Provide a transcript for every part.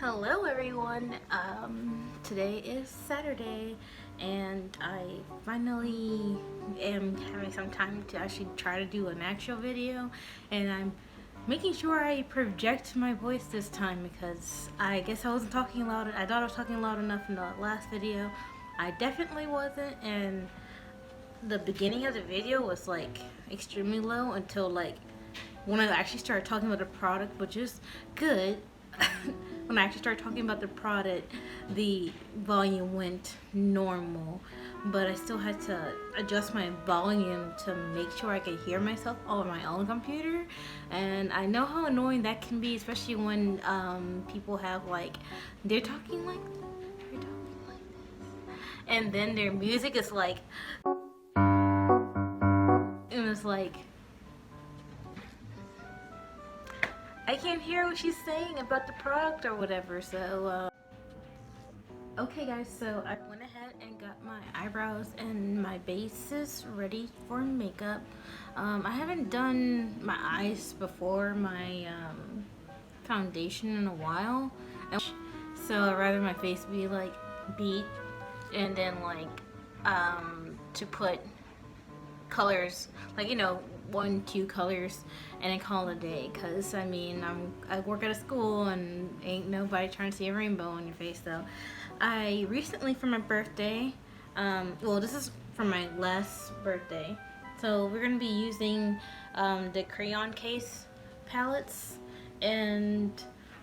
Hello everyone. Today is Saturday and I finally am having some time to actually try to do an actual video, and I'm making sure I project my voice this time because I guess I wasn't talking loud. I thought I was talking loud enough in the last video. I definitely wasn't, and the beginning of the video was like extremely low until like when I actually started talking about the product, which is good. When I actually started talking about the product, the volume went normal, but I still had to adjust my volume to make sure I could hear myself on my own computer. And I know how annoying that can be, especially when people have like they're talking like this, and then their music is like, it was like I can't hear what she's saying about the product or whatever. So okay guys, so I went ahead and got my eyebrows and my bases ready for makeup. I haven't done my eyes before my foundation in a while, and so I'd rather my face be like beat, and then like to put colors, like, you know, 1-2 colors, and then call it a day. Because I mean, I work at a school and ain't nobody trying to see a rainbow on your face. So I recently, for my birthday, well, this is for my last birthday, so we're gonna be using the Crayon case palettes and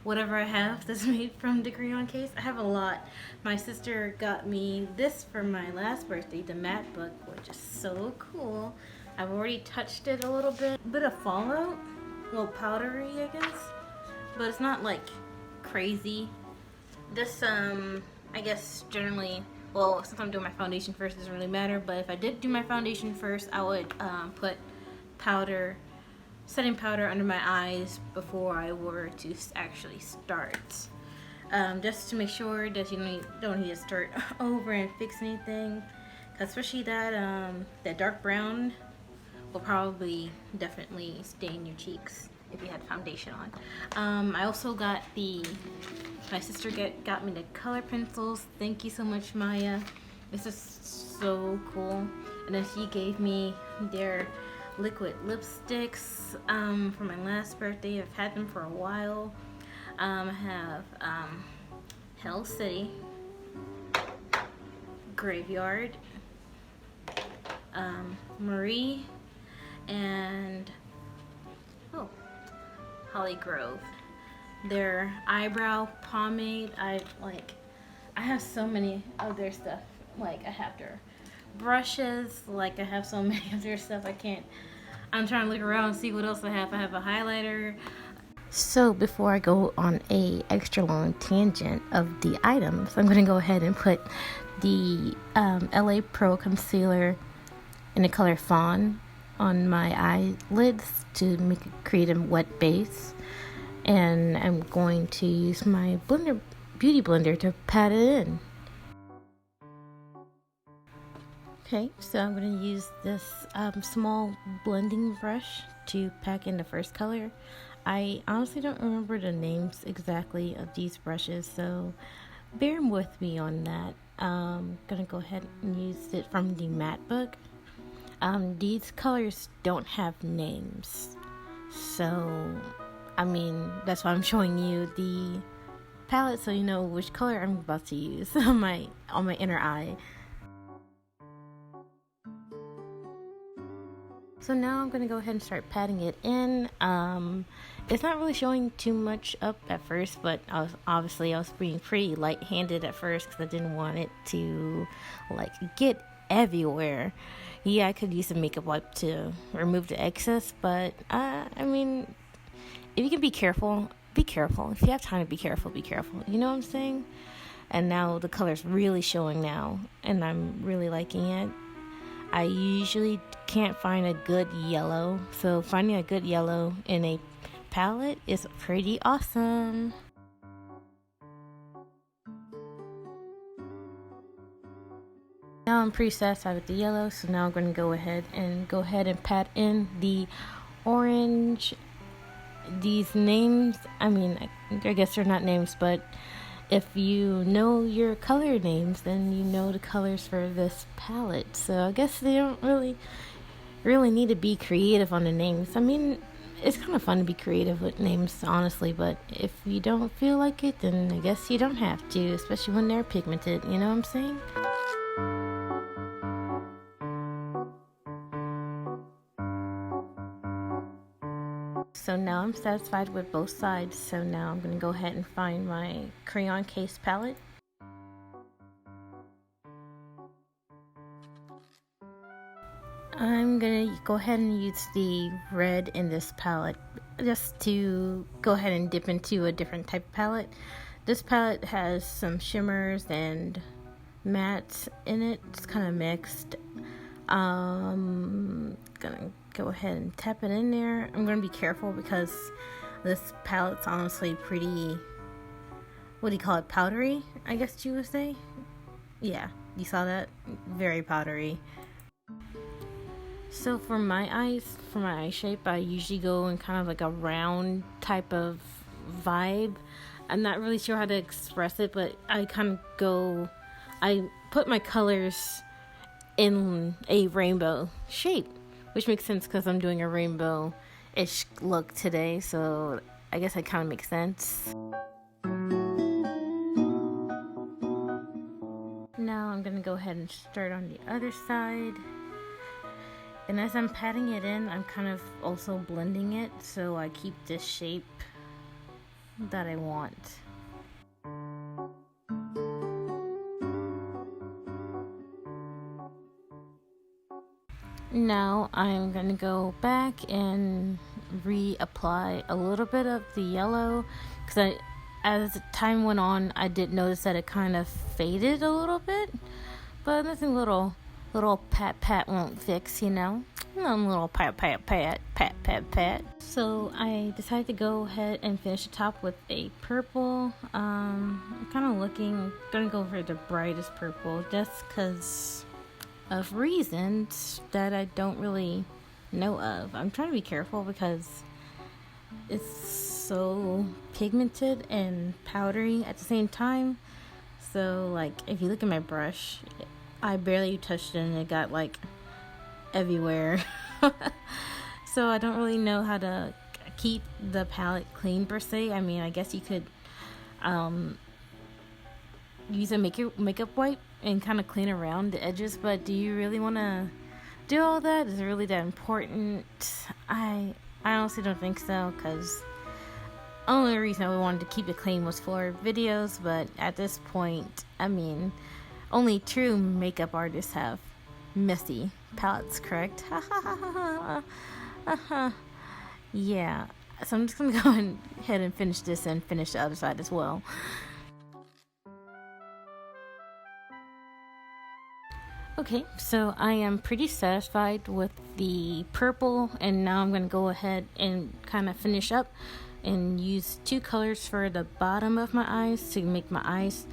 whatever I have that's made from the Crayon case. I have a lot. My sister got me this for my last birthday, the matte book, which is so cool. I've already touched it a little bit of fallout, a little powdery, I guess, but it's not like crazy. This I guess generally, well, since I'm doing my foundation first, it doesn't really matter, but if I did do my foundation first, I would put powder, setting powder under my eyes before I were to actually start, just to make sure that you don't need to start over and fix anything, especially that that dark brown will probably definitely stain your cheeks if you had foundation on. I also got my sister got me the color pencils. Thank you so much, Maya. This is so cool. And then she gave me their liquid lipsticks for my last birthday. I've had them for a while. I have Hell City, Graveyard, Marie, and Holly Grove. Their eyebrow pomade. I have so many of their stuff. Like, I have their brushes. Like, I have so many of their stuff. I'm trying to look around and see what else I have. I have a highlighter. So before I go on a extra long tangent of the items, I'm going to go ahead and put the LA Pro concealer in the color Fawn on my eyelids to create a wet base, and I'm going to use my beauty blender to pat it in. Okay, so I'm going to use this small blending brush to pack in the first color. I honestly don't remember the names exactly of these brushes, so bear with me on that. I'm going to go ahead and use it from the matte book. These colors don't have names, so I mean, that's why I'm showing you the palette, so you know which color I'm about to use on my inner eye. So now I'm going to go ahead and start patting it in. It's not really showing too much up at first, but I was being pretty light-handed at first because I didn't want it to like get everywhere. Yeah, I could use a makeup wipe to remove the excess, but I mean, if you can be careful, be careful. If you have time to be careful, be careful. You know what I'm saying? And now the color's really showing now, and I'm really liking it. I usually can't find a good yellow, so finding a good yellow in a palette is pretty awesome. Now I'm pretty satisfied with the yellow, so now I'm going to go ahead and pat in the orange these names, I mean, I guess they're not names, but if you know your color names, then you know the colors for this palette. So I guess they don't really need to be creative on the names. I mean, it's kind of fun to be creative with names, honestly, but if you don't feel like it, then I guess you don't have to, especially when they're pigmented, you know what I'm saying? So now I'm satisfied with both sides, so now I'm going to go ahead and find my crayon case palette. I'm going to go ahead and use the red in this palette just to go ahead and dip into a different type of palette. This palette has some shimmers and mattes in it. It's kind of mixed. Gonna go ahead and tap it in there. I'm gonna be careful because this palette's honestly pretty, what do you call it, powdery, I guess you would say. Yeah, you saw that? Very powdery. So for my eyes, for my eye shape, I usually go in kind of like a round type of vibe. I'm not really sure how to express it, but I put my colors in a rainbow shape, which makes sense because I'm doing a rainbow-ish look today, so I guess it kind of makes sense. Now I'm gonna go ahead and start on the other side, and as I'm patting it in, I'm kind of also blending it so I keep this shape that I want. Now I'm going to go back and reapply a little bit of the yellow because as time went on, I did notice that it kind of faded a little bit, but nothing little pat won't fix, you know. Little pat. So I decided to go ahead and finish the top with a purple. I'm kind of gonna go for the brightest purple just because of reasons that I don't really know of. I'm trying to be careful because it's so pigmented and powdery at the same time. So like if you look at my brush, I barely touched it and it got like everywhere. So I don't really know how to keep the palette clean per se. I mean, I guess you could use a makeup wipe and kind of clean around the edges, but do you really want to do all that? Is it really that important? I honestly don't think so, because only reason I wanted to keep it clean was for videos, but at this point, I mean, only true makeup artists have messy palettes, correct? Yeah, so I'm just gonna go ahead and finish this and finish the other side as well. Okay, so I am pretty satisfied with the purple, and now I'm going to go ahead and kind of finish up and use two colors for the bottom of my eyes to make my eyes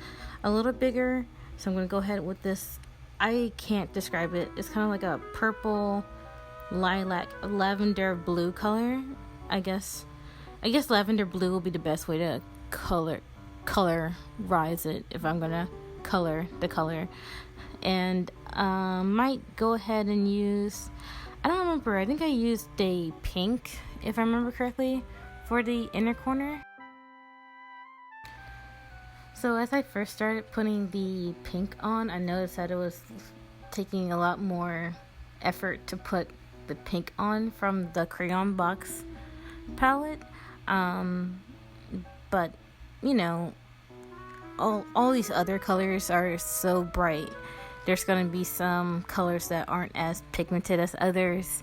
a little bigger. So I'm going to go ahead with this. I can't describe it. It's kind of like a purple, lilac, lavender blue color. I guess lavender blue will be the best way to colorize it if I'm going to color the color. And might go ahead and use, I don't remember, I think I used a pink, if I remember correctly, for the inner corner. So as I first started putting the pink on, I noticed that it was taking a lot more effort to put the pink on from the Crayon Box palette. But, you know, all these other colors are so bright. There's going to be some colors that aren't as pigmented as others,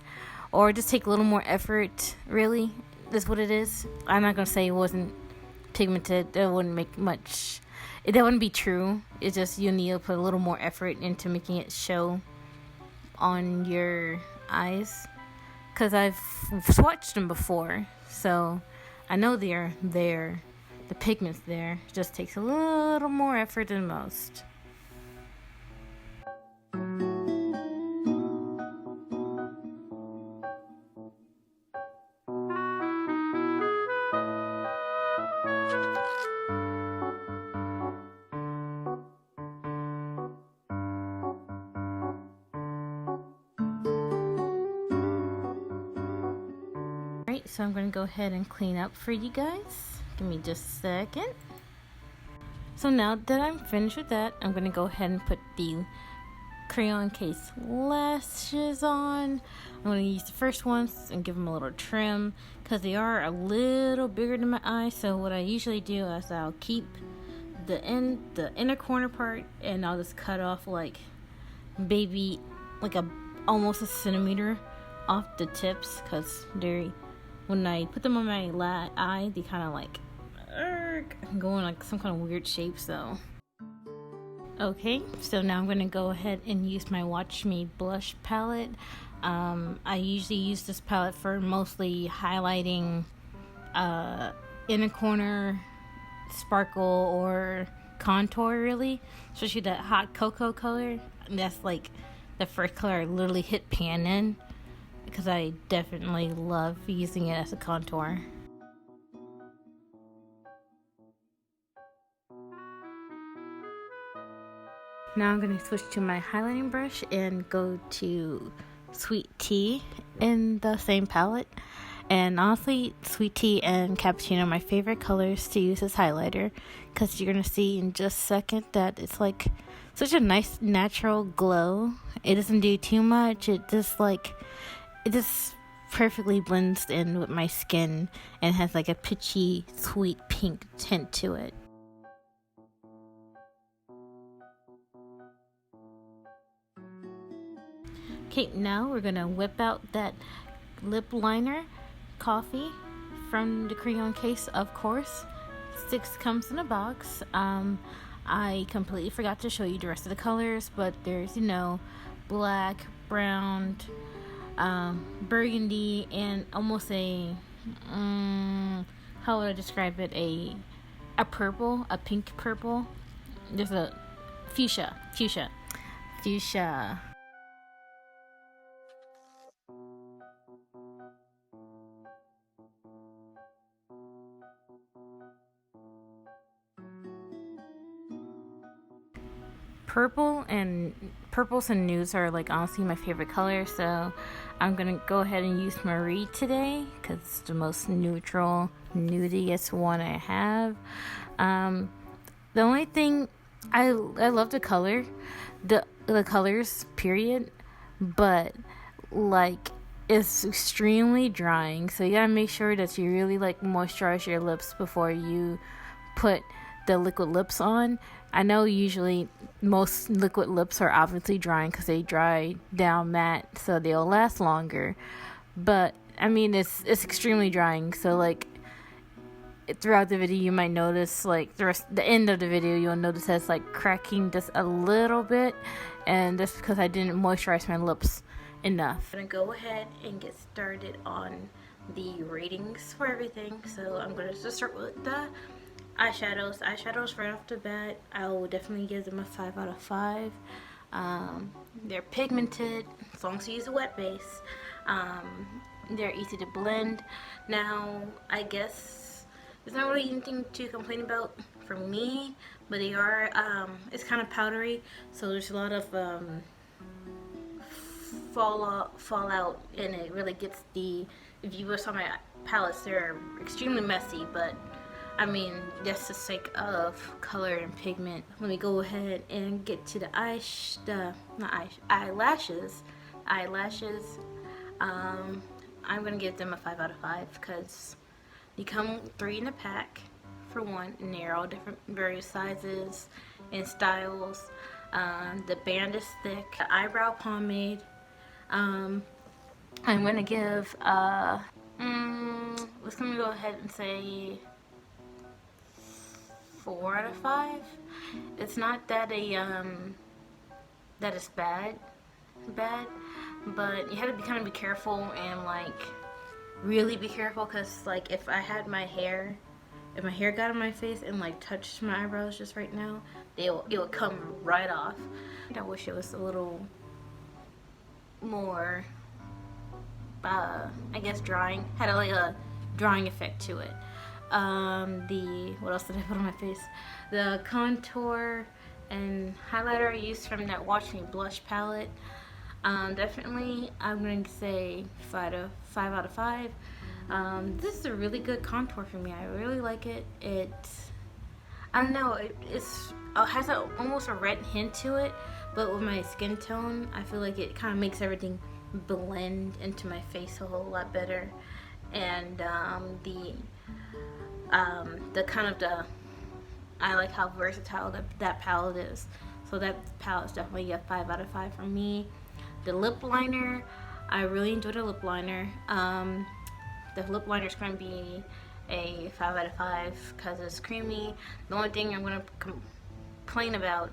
or just take a little more effort, really, is what it is. I'm not going to say it wasn't pigmented. That wouldn't make much, that wouldn't be true. It's just you need to put a little more effort into making it show on your eyes, because I've swatched them before, so I know they're there. The pigment's there. It just takes a little more effort than most. so I'm going to go ahead and clean up for you guys. Give me just a second. So now that I'm finished with that, I'm going to go ahead and put the crayon case lashes on. I'm going to use the first ones and give them a little trim because they are a little bigger than my eye. So what I usually do is I'll keep the inner corner part, and I'll just cut off like almost a centimeter off the tips, because when I put them on my eye, they kind of like go in like some kind of weird shape. So okay, so now I'm going to go ahead and use my Watch Me blush palette. I usually use this palette for mostly highlighting inner corner, sparkle, or contour, really, especially that hot cocoa color. That's like the first color I literally hit pan in, because I definitely love using it as a contour. Now I'm going to switch to my highlighting brush and go to Sweet Tea in the same palette. And honestly, Sweet Tea and Cappuccino are my favorite colors to use as highlighter, because you're going to see in just a second that it's like such a nice natural glow. It doesn't do too much. It just perfectly blends in with my skin and has like a peachy, sweet pink tint to it. Okay, now we're going to whip out that lip liner coffee from the crayon case, of course. 6 comes in a box. I completely forgot to show you the rest of the colors, but there's, black, brown, burgundy, and almost a, how would I describe it? A purple, a pink purple. There's a fuchsia. Purples and nudes are like honestly my favorite color, so I'm gonna go ahead and use Marie today because it's the most neutral, nudiest one I have. The only thing I love the color, the colors, period, but like it's extremely drying, so you gotta make sure that you really like moisturize your lips before you put the liquid lips on. I know usually most liquid lips are obviously drying because they dry down matte, so they'll last longer. But I mean, it's extremely drying. So like throughout the video, you might notice like the end of the video, you'll notice that it's like cracking just a little bit, and that's because I didn't moisturize my lips enough. I'm gonna go ahead and get started on the ratings for everything. So I'm gonna just start with the eyeshadows right off the bat. I will definitely give them a 5 out of 5. They're pigmented as long as you use a wet base. They're easy to blend. Now I guess there's not really anything to complain about for me, but they are it's kind of powdery, so there's a lot of fallout, and it really gets if you saw my palettes, they're extremely messy, but I mean, that's the sake of color and pigment. Let me go ahead and get to the eyelashes. I'm gonna give them a 5 out of 5 because they come 3 in a pack for one, and they're all different, various sizes and styles. The band is thick. The eyebrow pomade, I'm gonna give let's go ahead and say 4 out of 5. It's not that that is bad, but you have to be careful and like really be careful, because like if my hair got on my face and like touched my eyebrows just right now, it will come right off. I wish it was a little more I guess drying, had a drying effect to it. What else did I put on my face? The contour and highlighter I used from that Watch Me blush palette. Definitely I'm going to say 5 out of 5. This is a really good contour for me. I really like it. I don't know, it has almost a red hint to it, but with my skin tone, I feel like it kind of makes everything blend into my face a whole lot better. And the kind of the I like how versatile that palette is. So that palette's definitely a 5 out of 5 for me. The lip liner, I really enjoyed the lip liner. The lip liner is going to be a 5 out of 5 because it's creamy. The only thing I'm going to complain about,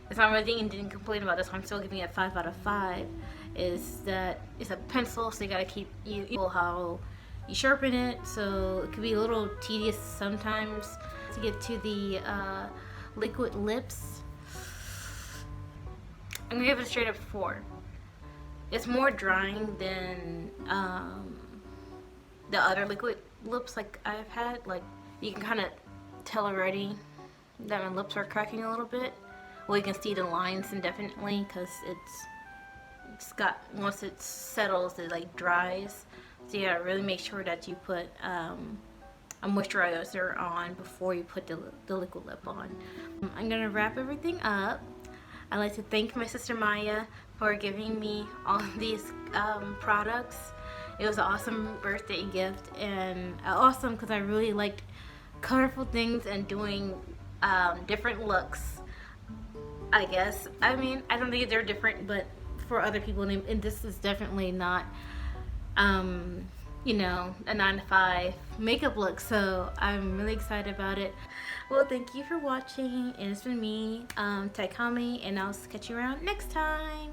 it's not really thing I didn't complain about, this one I'm still giving it a 5 out of 5, is that it's a pencil, so you got to keep how you sharpen it, so it could be a little tedious sometimes. To get to the liquid lips, I'm going to give it a straight up 4. It's more drying than the other liquid lips like I've had. Like, you can kind of tell already that my lips are cracking a little bit. Well, you can see the lines indefinitely because it's got, once it settles, it like dries. So you gotta really make sure that you put a moisturizer on before you put the liquid lip on. I'm gonna wrap everything up. I'd like to thank my sister Maya for giving me all these products. It was an awesome birthday gift, and awesome because I really liked colorful things and doing different looks, I guess. I mean, I don't think they're different, but for other people, and this is definitely not you know, a 9 to 5 makeup look, so I'm really excited about it. Well, thank you for watching, and it's been me, Taikami, and I'll catch you around next time.